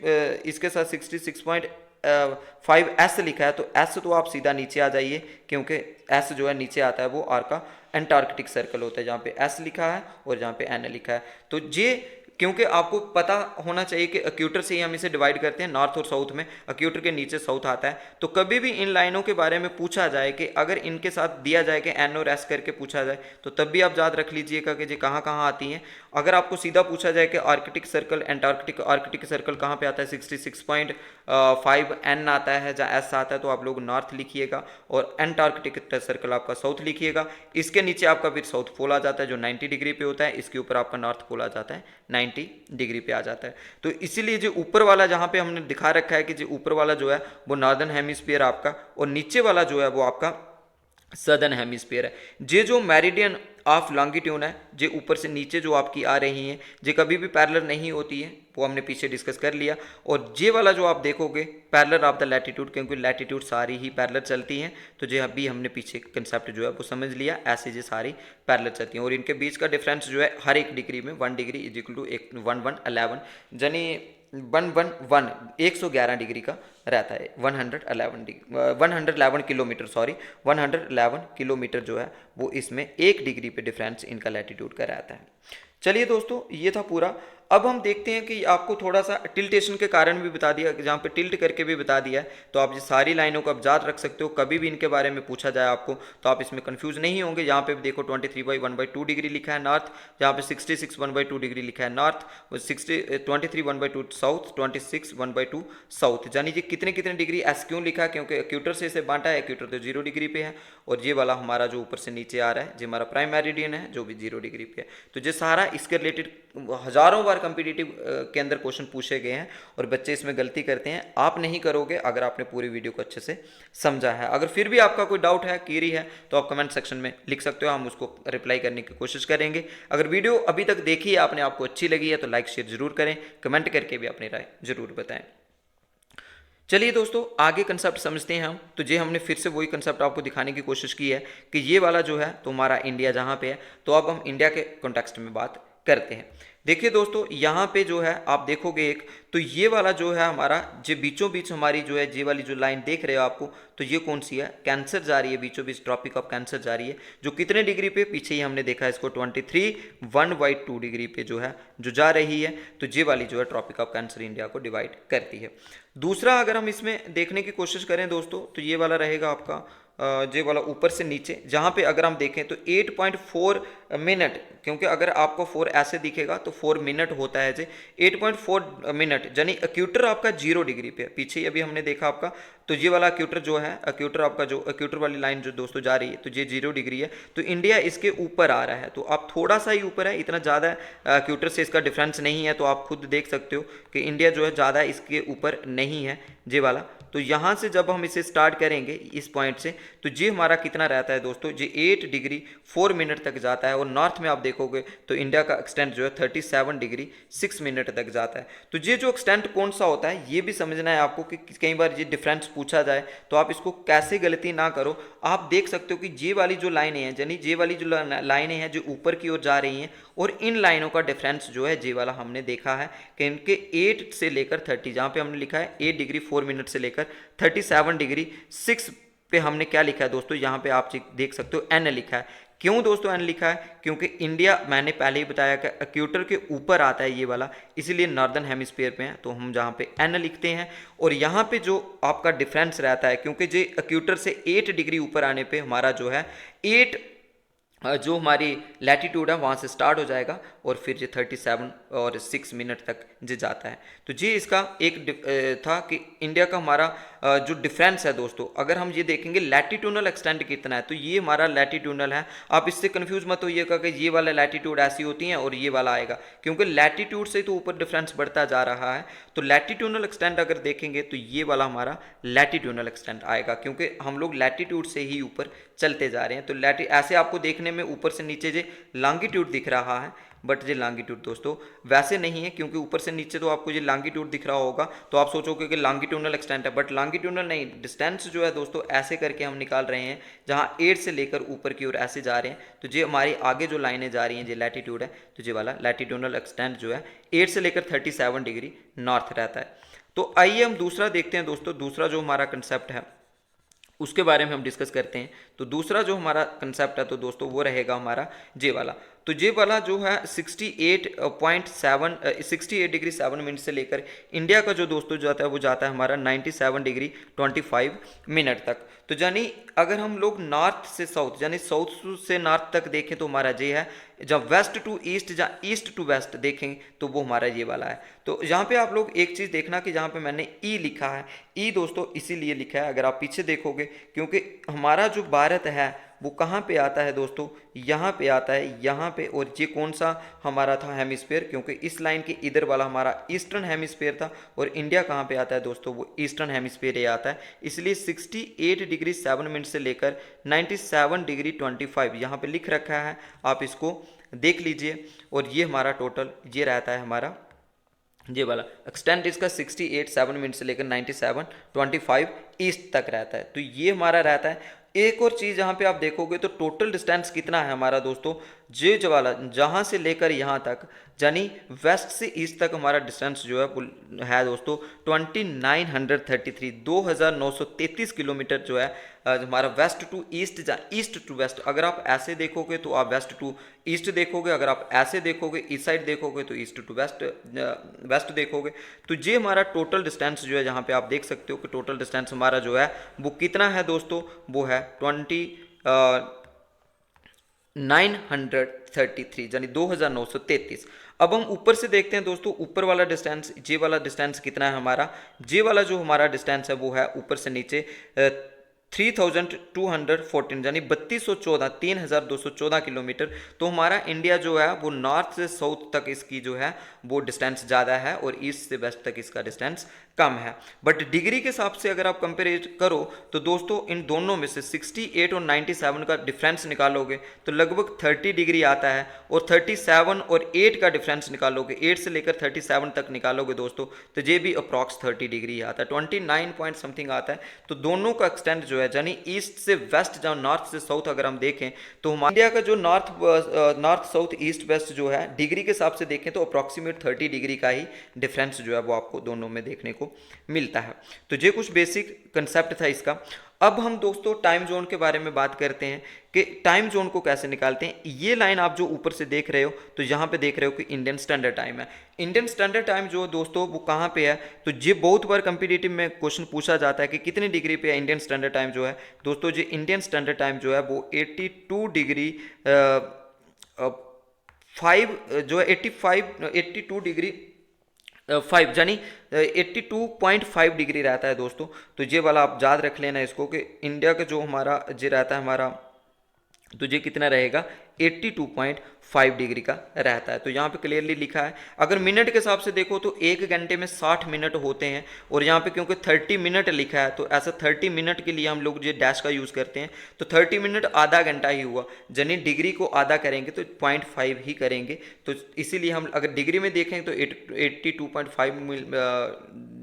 इसके साथ 66.5 एस लिखा है तो एस तो आप सीधा नीचे आ जाइए, क्योंकि एस जो है नीचे आता है, वो आर का एंटार्कटिक सर्कल होता है, जहाँ पे एस लिखा है और जहाँ पे एन लिखा है। तो ये क्योंकि आपको पता होना चाहिए कि इक्वेटर से ही हम इसे डिवाइड करते हैं नॉर्थ और साउथ में, इक्वेटर के नीचे साउथ आता है। तो कभी भी इन लाइनों के बारे में पूछा जाए कि अगर इनके साथ दिया जाए कि एन और एस करके पूछा जाए, तो तब भी आप याद रख लीजिएगा कि ये कहाँ कहाँ आती हैं। अगर आपको सीधा पूछा जाए कि आर्कटिक सर्कल आर्कटिक सर्कल कहाँ पे आता है, 66.5 एन आता है जहाँ एस आता है, तो आप लोग नॉर्थ लिखिएगा, और एंटार्कटिक सर्कल आपका साउथ लिखिएगा। इसके नीचे आपका फिर साउथ पोल आ जाता है जो 90 डिग्री पे होता है, इसके ऊपर आपका नॉर्थ पोल आ जाता है 90 डिग्री पे आ जाता है। तो इसीलिए जो ऊपर वाला जहाँ पे हमने दिखा रखा है कि जो ऊपर वाला जो है वो नॉर्दर्न हेमिस्फीयर आपका, और नीचे वाला जो है वो आपका सदर्न हेमिस्फीयर है। ये जो मेरिडियन ऑफ लॉन्गिट्यूड है, जो ऊपर से नीचे जो आपकी आ रही हैं, ये कभी भी पैरेलल नहीं होती है, वो हमने पीछे डिस्कस कर लिया। और ये वाला जो आप देखोगे पैरेलल ऑफ द लैटिट्यूड, क्योंकि लैटिट्यूड सारी ही पैरेलल चलती हैं, तो ये अभी हमने पीछे कंसेप्ट जो है वो समझ लिया, ऐसे ये सारी पैरेलल चलती हैं। और इनके बीच का डिफरेंस जो है हर एक डिग्री में 1 डिग्री इज इक्वल टू 1111, यानी 111 डिग्री का रहता है। 111 किलोमीटर, सॉरी 111 किलोमीटर जो है वो इसमें 1 डिग्री पे डिफरेंस इनका लैटिट्यूड का रहता है। चलिए दोस्तों, ये था पूरा। अब हम देखते हैं कि आपको थोड़ा सा टिल्टेशन के कारण भी बता दिया, जहाँ पे टिल्ट करके भी बता दिया है, तो आप ये सारी लाइनों को आप याद रख सकते हो। कभी भी इनके बारे में पूछा जाए आपको तो आप इसमें कंफ्यूज नहीं होंगे। यहाँ पे देखो 23/1/2 डिग्री लिखा है नॉर्थ, यहाँ पे 66/1/2 डिग्री लिखा है नॉर्थ, 23/1/2 साउथ, 26/1/2 साउथ। यानी कि कितने कितने डिग्री एस क्यों लिखा है, क्योंकि इक्वेटर से इसे बांटा है, इक्वेटर तो 0 डिग्री पे है, और ये वाला हमारा जो ऊपर से नीचे आ रहा है जो हमारा प्राइम मेरिडियन है जो भी 0 डिग्री पे है। तो ये सारा इसके रिलेटेड हजारों बार कम्पिटिटिव के अंदर क्वेश्चन पूछे गए हैं, और बच्चे इसमें गलती करते हैं। आप नहीं करोगे अगर आपने पूरी वीडियो को अच्छे से समझा है। अगर फिर भी आपका कोई डाउट है, क्वेरी है, तो आप कमेंट सेक्शन में लिख सकते हो, हम उसको रिप्लाई करने की कोशिश करेंगे। अगर वीडियो अभी तक देखी है आपने, आपको अच्छी लगी है, तो लाइक शेयर जरूर करें, कमेंट करके भी अपनी राय जरूर बताएं। चलिए दोस्तों, आगे कंसेप्ट समझते हैं हम। तो ये हमने फिर से वही कंसेप्ट आपको दिखाने की कोशिश की है कि ये वाला जो है तो हमारा इंडिया जहाँ पे है, तो अब हम इंडिया के कॉन्टेक्स्ट में बात करते हैं। देखिए दोस्तों, यहाँ पे जो है आप देखोगे एक, तो ये वाला जो है हमारा जो बीचों बीच हमारी जो है ये वाली जो लाइन देख रहे हो आपको, तो ये कौन सी है, कैंसर जा रही है, बीचों बीच ट्रॉपिक ऑफ कैंसर जा रही है, जो कितने डिग्री पे, पीछे ही हमने देखा इसको 23 डिग्री पे जो है जो जा रही है। तो ये वाली जो है ट्रॉपिक ऑफ कैंसर इंडिया को डिवाइड करती है। दूसरा अगर हम इसमें देखने की कोशिश करें दोस्तों, तो ये वाला रहेगा आपका ये वाला ऊपर से नीचे, जहाँ पे अगर हम देखें तो 8.4 मिनट, क्योंकि अगर आपको 4 ऐसे दिखेगा तो 4 मिनट होता है जी, 8.4 मिनट, यानी एक्यूटर आपका 0 डिग्री पे, पीछे ही अभी हमने देखा आपका, तो ये वाला एक्यूटर जो है, एक्यूटर आपका जो एक्यूटर वाली लाइन जो दोस्तों जा रही है, तो ये 0 डिग्री है, तो इंडिया इसके ऊपर आ रहा है, तो आप थोड़ा सा ही ऊपर है, इतना ज़्यादा एक्यूटर से इसका डिफरेंस नहीं है, तो आप खुद देख सकते हो कि इंडिया जो है ज़्यादा इसके ऊपर नहीं है ये वाला। तो यहाँ से जब हम इसे स्टार्ट करेंगे इस पॉइंट से, तो ये हमारा कितना रहता है दोस्तों, ये 8 डिग्री 4 मिनट तक जाता है, और नॉर्थ में आप देखोगे तो इंडिया का एक्सटेंट जो है 37 डिग्री 6 मिनट तक जाता है। तो ये जो एक्सटेंट कौन सा होता है ये भी समझना है आपको, कि कई बार ये डिफरेंस पूछा जाए तो आप इसको कैसे गलती ना करो। आप देख सकते हो कि ये वाली जो लाइनें हैं, यानी ये वाली जो लाइनें हैं जो ऊपर की ओर जा रही हैं, और इन लाइनों का डिफरेंस जो है ये वाला हमने देखा है कि इनके 8 से लेकर 30, जहाँ पे हमने लिखा है 8 डिग्री 4 मिनट से लेकर 37 डिग्री 6 पे हमने क्या लिखा है दोस्तों, यहाँ पे आप देख सकते हो एन लिखा है। क्यों दोस्तों एन लिखा है, क्योंकि इंडिया मैंने पहले ही बताया कि एक्यूटर के ऊपर आता है ये वाला, इसीलिए नॉर्दर्न हेमिस्फीयर पे है, तो हम जहाँ पे एन लिखते हैं। और यहाँ पे जो आपका डिफरेंस रहता है, क्योंकि जो एक्यूटर से 8 डिग्री ऊपर आने पे हमारा जो है 8 जो हमारी लैटिट्यूड है वहाँ से स्टार्ट हो जाएगा, और फिर ये 37 और 6 मिनट तक जो जाता है। तो ये इसका एक था कि इंडिया का हमारा जो डिफरेंस है दोस्तों, अगर हम ये देखेंगे लैटिट्यूडनल एक्सटेंट कितना है, तो ये हमारा लैटिट्यूडनल है। आप इससे कंफ्यूज मत होइएगा कि ये वाला लैटिट्यूड ऐसी होती हैं और ये वाला आएगा, क्योंकि लैटिट्यूड से तो ऊपर डिफरेंस बढ़ता जा रहा है। तो लैटिट्यूडनल एक्सटेंट अगर देखेंगे तो ये वाला हमारा लैटिट्यूडनल एक्सटेंट आएगा, क्योंकि हम लोग लैटिट्यूड से ही ऊपर चलते जा रहे हैं। तो ऐसे आपको देखने में ऊपर से नीचे जो लॉन्गिट्यूड दिख रहा है, बट ये लॉन्गिट्यूड दोस्तों वैसे नहीं है, क्योंकि ऊपर से नीचे तो आपको ये लॉन्गिट्यूड दिख रहा होगा तो आप सोचोगे कि लॉन्गिट्यूडनल एक्सटेंट है, बट लॉन्गिट्यूडनल नहीं, डिस्टेंस जो है दोस्तों ऐसे करके हम निकाल रहे हैं, जहाँ 8 से लेकर ऊपर की ओर ऐसे जा रहे हैं। तो ये हमारी आगे जो लाइनें जा रही हैं ये लैटिट्यूड है, तो ये वाला लैटिट्यूडनल एक्सटेंट जो है 8 से लेकर 37 डिग्री नॉर्थ रहता है। तो आइए हम दूसरा देखते हैं दोस्तों, दूसरा जो हमारा कंसेप्ट है उसके बारे में हम डिस्कस करते हैं। तो दूसरा जो हमारा कंसेप्ट है तो दोस्तों वो रहेगा हमारा जे वाला। तो जे वाला जो है 68 डिग्री 7 मिनट से लेकर इंडिया का जो दोस्तों जाता है वो जाता है हमारा 97 डिग्री 25 मिनट तक। तो यानी अगर हम लोग नॉर्थ से साउथ यानी साउथ से नॉर्थ तक देखें तो हमारा जे है, जब वेस्ट टू ईस्ट या ईस्ट टू वेस्ट देखें तो वो हमारा ये वाला है। तो यहाँ पे आप लोग एक चीज़ देखना कि जहाँ पे मैंने ई लिखा है, ई दोस्तों इसीलिए लिखा है, अगर आप पीछे देखोगे, क्योंकि हमारा जो भारत है वो कहाँ पे आता है दोस्तों, यहाँ पे आता है, यहाँ पे। और ये कौन सा हमारा था हेमिस्फीयर, क्योंकि इस लाइन के इधर वाला हमारा ईस्टर्न हेमिस्फीयर था, और इंडिया कहाँ पे आता है दोस्तों, वो ईस्टर्न हेमिस्फीयर ही आता है। इसलिए 68 डिग्री 7 मिनट से लेकर 97 डिग्री 25 यहाँ पे लिख रखा है, आप इसको देख लीजिए। और ये हमारा टोटल ये रहता है हमारा ये वाला एक्सटेंट इसका 68 7 मिनट से लेकर 97 25 ईस्ट तक रहता है। तो ये हमारा रहता है। एक और चीज़ यहाँ पे आप देखोगे तो टोटल डिस्टेंस कितना है हमारा दोस्तों, जो वाला जहाँ से लेकर यहाँ तक, यानी वेस्ट से ईस्ट तक हमारा डिस्टेंस जो है दोस्तों 2933 किलोमीटर जो है हमारा वेस्ट टू ईस्ट या ईस्ट टू वेस्ट। अगर आप ऐसे देखोगे तो आप वेस्ट टू ईस्ट देखोगे, अगर आप ऐसे देखोगे इस साइड देखोगे तो ईस्ट टू वेस्ट देखोगे। तो ये हमारा टोटल डिस्टेंस जो है, जहाँ पे आप देख सकते हो कि टोटल डिस्टेंस हमारा जो है वो कितना है दोस्तों, वो है 933 यानी 2933। अब हम ऊपर से देखते हैं दोस्तों, ऊपर वाला डिस्टेंस, जे वाला डिस्टेंस कितना है हमारा, जे वाला जो हमारा डिस्टेंस है वो है ऊपर से नीचे 3214 यानी 3214 किलोमीटर। तो हमारा इंडिया जो है वो नॉर्थ से साउथ तक इसकी जो है वो डिस्टेंस ज़्यादा है, और ईस्ट से वेस्ट तक इसका डिस्टेंस कम है। बट डिग्री के हिसाब से अगर आप कंपेयर करो तो दोस्तों इन दोनों में से 68 और 97 का डिफरेंस निकालोगे तो लगभग 30 डिग्री आता है, और 37 और 8 का डिफरेंस निकालोगे, 8 से लेकर 37 तक निकालोगे दोस्तों, तो ये भी अप्रॉक्स 30 डिग्री आता है, 29 पॉइंट समथिंग आता है। तो दोनों का एक्सटेंट जो है यानी ईस्ट से वेस्ट, जहाँ नॉर्थ से साउथ अगर हम देखें तो हमारे इंडिया का जो नॉर्थ साउथ ईस्ट वेस्ट जो है डिग्री के हिसाब से देखें तो अप्रॉक्सीमेट 30 डिग्री का ही डिफरेंस जो है वो आपको दोनों में देखने को मिलता है। तो ये कुछ बेसिक कंसेप्ट था इसका। अब हम दोस्तों टाइम जोन के बारे में बात करते हैं कि टाइम जोन को कैसे निकालते हैं। ये लाइन आप जो ऊपर से देख रहे हो तो यहाँ पे देख रहे हो कि इंडियन स्टैंडर्ड टाइम है। इंडियन स्टैंडर्ड टाइम जो दोस्तों वो कहाँ पे है, तो ये बहुत बार कंपिटिटिव में क्वेश्चन पूछा जाता है कि कितनी डिग्री पे है इंडियन स्टैंडर्ड टाइम जो है। दोस्तों ये इंडियन स्टैंडर्ड टाइम जो है वो 82 डिग्री 5 जो है 82 डिग्री 5 यानी 82.5 डिग्री रहता है दोस्तों। तो ये वाला आप याद रख लेना इसको कि इंडिया का जो हमारा ये रहता है हमारा, तो ये कितना रहेगा 82.5 डिग्री का रहता है। तो यहाँ पे क्लियरली लिखा है। अगर मिनट के हिसाब से देखो तो 1 घंटे में 60 मिनट होते हैं, और यहाँ पे क्योंकि 30 मिनट लिखा है तो ऐसा 30 मिनट के लिए हम लोग ये डैश का यूज़ करते हैं। तो 30 मिनट आधा घंटा ही हुआ, यानी डिग्री को आधा करेंगे तो 0.5 ही करेंगे। तो इसीलिए हम अगर डिग्री में देखेंगे तो 82.5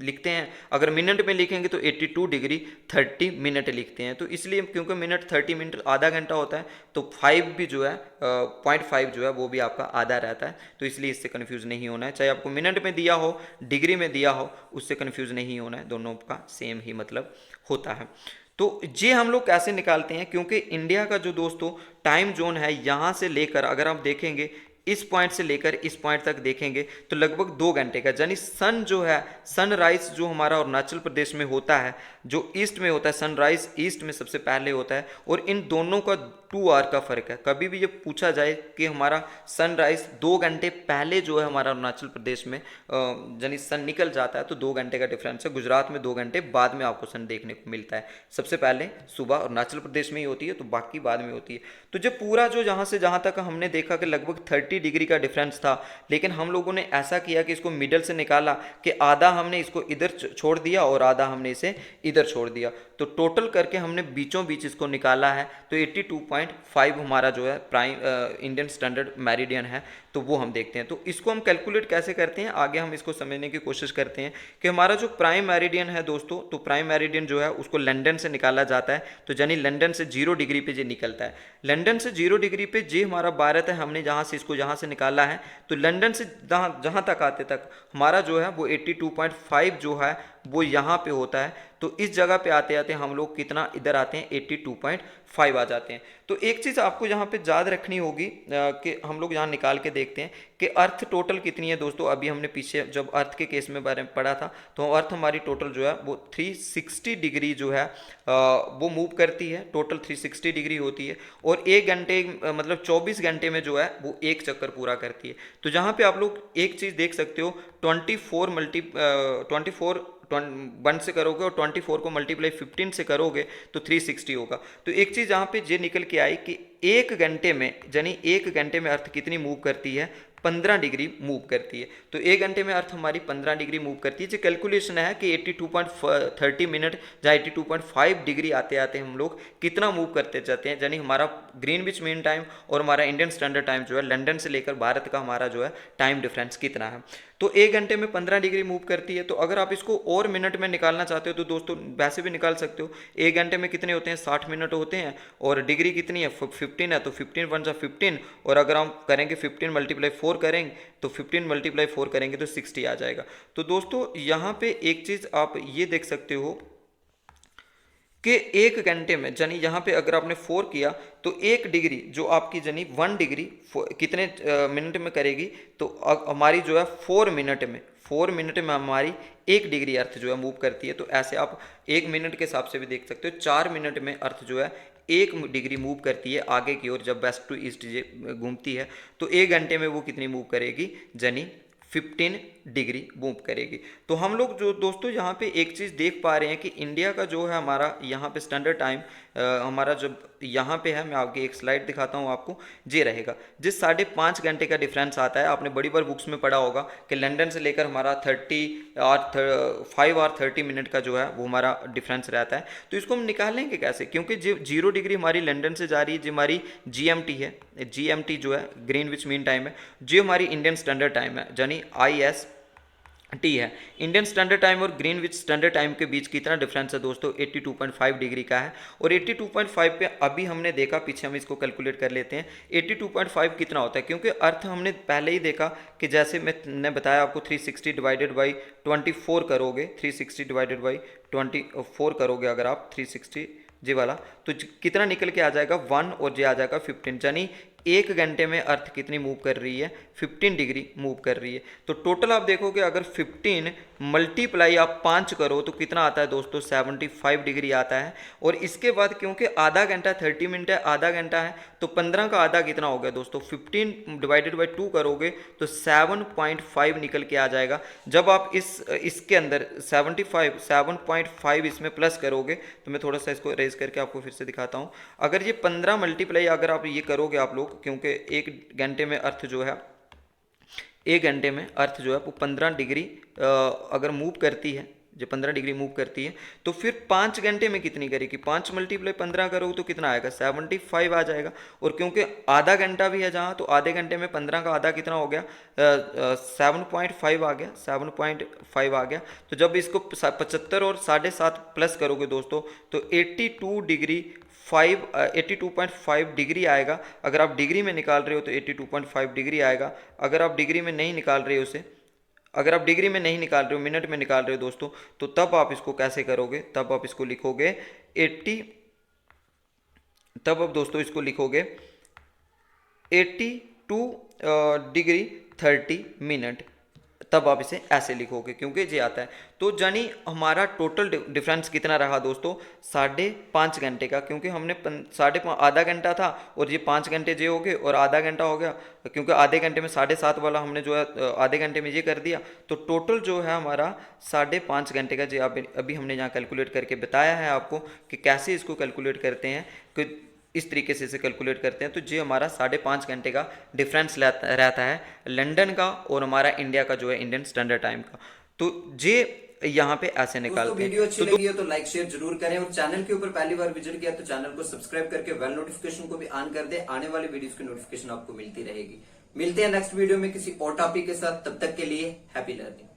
लिखते हैं, अगर मिनट में लिखेंगे तो 82 डिग्री 30 मिनट लिखते हैं। तो इसलिए क्योंकि मिनट 30 मिनट आधा घंटा होता है तो 5 भी जो है 0.5 जो है वो भी आपका आधा रहता है। तो इसलिए इससे कन्फ्यूज़ नहीं होना है, चाहे आपको मिनट में दिया हो डिग्री में दिया हो, उससे कन्फ्यूज़ नहीं होना है, दोनों का सेम ही मतलब होता है। तो ये हम लोग कैसे निकालते हैं, क्योंकि इंडिया का जो दोस्तों टाइम जोन है यहाँ से लेकर अगर आप देखेंगे इस पॉइंट से लेकर इस पॉइंट तक देखेंगे तो लगभग 2 घंटे का, यानी सन जो है सनराइज जो हमारा अरुणाचल प्रदेश में होता है, जो ईस्ट में होता है, सनराइज ईस्ट में सबसे पहले होता है, और इन दोनों का 2 आवर का फर्क है। कभी भी ये पूछा जाए कि हमारा सनराइज 2 घंटे पहले जो है हमारा अरुणाचल प्रदेश में यानी सन निकल जाता है तो 2 घंटे का डिफरेंस है। गुजरात में 2 घंटे बाद में आपको सन देखने को मिलता है, सबसे पहले सुबह अरुणाचल प्रदेश में ही होती है तो बाकी बाद में होती है। तो जो पूरा जो जहाँ से जहाँ तक हमने देखा कि लगभग 30 डिग्री का डिफरेंस था, लेकिन हम लोगों ने ऐसा किया कि इसको मिडल से निकाला कि आधा हमने इसको इधर छोड़ दिया और आधा हमने इसे इधर छोड़ दिया, तो टोटल करके हमने बीचों बीच इसको निकाला है। तो 82.5 हमारा जो है प्राइम इंडियन स्टैंडर्ड मेरिडियन है, तो वो हम देखते हैं। तो इसको हम कैलकुलेट कैसे करते हैं, आगे हम इसको समझने की कोशिश करते हैं कि हमारा जो प्राइम मेरिडियन है दोस्तों, तो प्राइम मेरिडियन जो है उसको लंदन से निकाला जाता है। तो यानी लंदन से 0 डिग्री पे ये निकलता है, लंदन से 0 डिग्री पे जे हमारा भारत है, हमने जहाँ से इसको जहाँ से निकाला है, तो लंदन से जहाँ तक आते तक हमारा जो है वो 82.5 जो है वो यहाँ पे होता है। तो इस जगह पे आते आते हम लोग कितना इधर आते हैं 82.5 आ जाते हैं। तो एक चीज़ आपको यहाँ पे याद रखनी होगी कि हम लोग यहाँ निकाल के देखते हैं कि अर्थ टोटल कितनी है दोस्तों। अभी हमने पीछे जब अर्थ के केस में बारे में पढ़ा था तो अर्थ हमारी टोटल जो है वो 360 डिग्री जो है वो मूव करती है, टोटल 360 डिग्री होती है, और 1 घंटे मतलब 24 घंटे में जो है वो एक चक्कर पूरा करती है। तो जहाँ पे आप लोग एक चीज़ देख सकते हो 24 1 से करोगे और 24 को मल्टीप्लाई 15 से करोगे तो 360 होगा। तो एक चीज़ यहाँ पे ये निकल के आई कि 1 घंटे में यानी 1 घंटे में अर्थ कितनी मूव करती है, 15 डिग्री मूव करती है। तो 1 घंटे में अर्थ हमारी 15 डिग्री मूव करती है। जो कैलकुलेशन है कि 82.30 मिनट या 82.5 डिग्री आते आते हम लोग कितना मूव करते जाते हैं, यानी हमारा ग्रीनविच मीन टाइम और हमारा इंडियन स्टैंडर्ड टाइम जो है लंदन से लेकर भारत का हमारा जो है टाइम डिफरेंस कितना है। तो 1 घंटे में 15 डिग्री मूव करती है। तो अगर आप इसको और मिनट में निकालना चाहते हो तो दोस्तों वैसे भी निकाल सकते हो। 1 घंटे में कितने होते हैं, 60 मिनट होते हैं, और डिग्री कितनी है 15 है, तो 15 1 जा 15, और अगर हम करेंगे 15 मल्टीप्लाई 4 करेंगे तो 15 मल्टीप्लाई 4 करेंगे तो 60 आ जाएगा। तो दोस्तों यहाँ पे एक चीज़ आप ये देख सकते हो कि 1 घंटे में यानी यहाँ पे अगर आपने 4 किया तो 1 डिग्री जो आपकी यानी 1 डिग्री कितने मिनट में करेगी, तो हमारी जो है 4 मिनट में हमारी 1 डिग्री अर्थ जो है मूव करती है। तो ऐसे आप 1 मिनट के हिसाब से भी देख सकते हो, 4 मिनट में अर्थ जो है 1 डिग्री मूव करती है आगे की ओर, जब वेस्ट टू ईस्ट घूमती है। तो 1 घंटे में वो कितनी मूव करेगी, यानी 15 डिग्री मूव करेगी। तो हम लोग जो दोस्तों यहाँ पे एक चीज़ देख पा रहे हैं कि इंडिया का जो है हमारा यहाँ पे स्टैंडर्ड टाइम हमारा जब यहाँ पे है, मैं आपकी एक स्लाइड दिखाता हूँ आपको, ये रहेगा जिस 5.5 घंटे का डिफरेंस आता है। आपने बड़ी बार बुक्स में पढ़ा होगा कि लंदन से लेकर हमारा 5 और 30 मिनट का जो है वो हमारा डिफरेंस रहता है। तो इसको हम निकालेंगे कैसे, क्योंकि जो 0 डिग्री हमारी लंदन से जा रही है, जो हमारी GMT है, GMT जो है ग्रीनविच मीन टाइम है, जो हमारी इंडियन स्टैंडर्ड टाइम है यानी IST है। इंडियन स्टैंडर्ड टाइम और ग्रीनविच स्टैंडर्ड टाइम के बीच कितना डिफरेंस है दोस्तों, 82.5 डिग्री का है। और 82.5 पे अभी हमने देखा, पीछे हम इसको कैलकुलेट कर लेते हैं 82.5 कितना होता है, क्योंकि अर्थ हमने पहले ही देखा कि जैसे मैंने बताया आपको 360 डिवाइडेड बाई 24 करोगे, 360 डिवाइडेड बाई 24 करोगे अगर आप 360 जी वाला, तो कितना निकल के आ जाएगा 1 और जे आ जाएगा 15, यानी 1 घंटे में अर्थ कितनी मूव कर रही है, 15 डिग्री मूव कर रही है। तो टोटल आप देखोगे अगर 15 मल्टीप्लाई आप 5 करो तो कितना आता है दोस्तों, 75 डिग्री आता है। और इसके बाद क्योंकि आधा घंटा 30 मिनट है, आधा घंटा है, तो 15 का आधा कितना हो गया दोस्तों, 15 डिवाइडेड बाई 2 करोगे तो 7.5 निकल के आ जाएगा। जब आप इसके अंदर 7.5 इसमें प्लस करोगे, तो मैं थोड़ा सा इसको रेज करके आपको फिर से दिखाता हूँ। अगर ये 15 मल्टीप्लाई अगर आप ये करोगे आप लोग, क्योंकि 1 घंटे में अर्थ जो है, 1 घंटे में अर्थ जो है वो 15 डिग्री अगर मूव करती है, जो 15 डिग्री मूव करती है, तो फिर 5 घंटे में कितनी करेगी, 5 मल्टीप्लाई 15 करोगे तो कितना आएगा, 75 आ जाएगा। और क्योंकि आधा घंटा भी है जहाँ, तो आधे घंटे में 15 का आधा कितना हो गया, 7.5 आ गया, 7.5 आ गया। तो जब इसको 75 और 7.5 प्लस करोगे दोस्तों, तो 82.5 डिग्री आएगा। अगर आप डिग्री में निकाल रहे हो तो 82.5 डिग्री आएगा। अगर आप डिग्री में नहीं निकाल रहे हो उसे, अगर आप डिग्री में नहीं निकाल रहे हो, मिनट में निकाल रहे हो दोस्तों, तो तब आप इसको कैसे करोगे, तब आप इसको लिखोगे 80, तब आप दोस्तों इसको लिखोगे 82 डिग्री 30 मिनट, तब आप इसे ऐसे लिखोगे क्योंकि ये आता है। तो जानी हमारा टोटल डिफरेंस कितना रहा दोस्तों, 5.5 घंटे का, क्योंकि हमने 5.5 आधा घंटा था और ये 5 घंटे जे हो गए और आधा घंटा हो गया, क्योंकि आधे घंटे में 7.5 वाला हमने जो है आधे घंटे में ये कर दिया। तो टोटल जो है हमारा 5.5 घंटे का, जो अभी हमने यहाँ कैलकुलेट करके बताया है आपको कि कैसे इसको कैलकुलेट करते हैं, कि इस तरीके से इसे कैलकुलेट करते हैं। तो ये हमारा 5.5 घंटे का डिफरेंस रहता है लंदन का और हमारा इंडिया का जो है इंडियन स्टैंडर्ड टाइम का। तो ये यहाँ पे ऐसे निकालते हैं। वीडियो अच्छी लगी हो तो लाइक शेयर जरूर करें, और चैनल के ऊपर पहली बार विजिट किया तो चैनल को सब्सक्राइब करके बेल नोटिफिकेशन को भी ऑन कर दे, आने वाली वीडियोस की नोटिफिकेशन आपको मिलती रहेगी। मिलते हैं नेक्स्ट वीडियो में किसी और टॉपिक के साथ, तब तक के लिए हैप्पी लर्निंग।